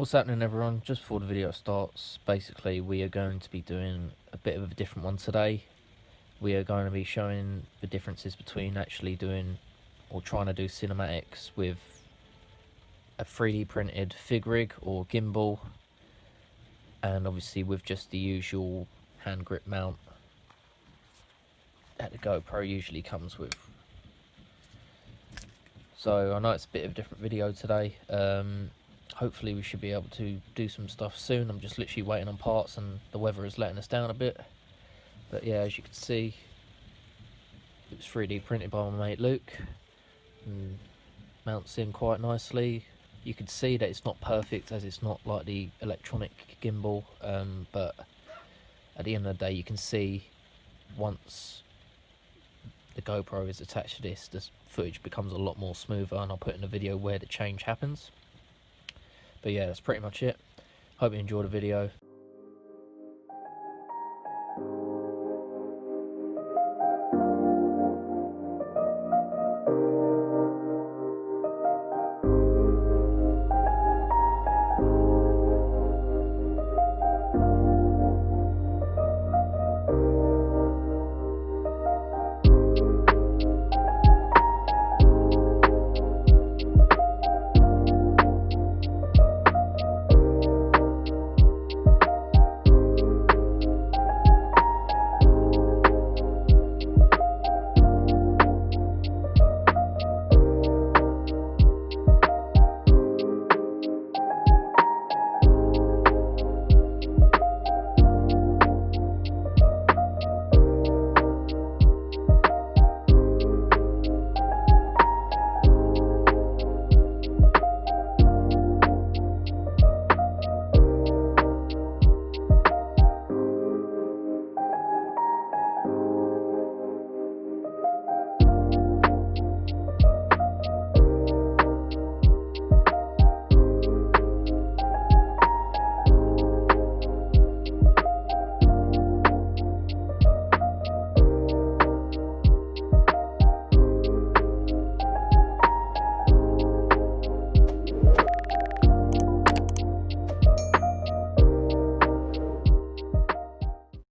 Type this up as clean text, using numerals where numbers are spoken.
What's happening, everyone? Just before the video starts, basically we are going to be doing a bit of a different one today. We are going to be showing the differences between actually doing or trying to do cinematics with a 3D printed fig rig or gimbal, and obviously with just the usual hand grip mount that the GoPro usually comes with. So I know it's a bit of a different video today. Hopefully we should be able to do some stuff soon. I'm just literally waiting on parts and the weather is letting us down a bit. But yeah, as you can see, it was 3D printed by my mate Luke and mounts in quite nicely. You can see that it's not perfect as it's not like the electronic gimbal, but at the end of the day you can see once the GoPro is attached to this, the footage becomes a lot more smoother, and I'll put in a video where the change happens. But yeah, that's pretty much it. Hope you enjoyed the video.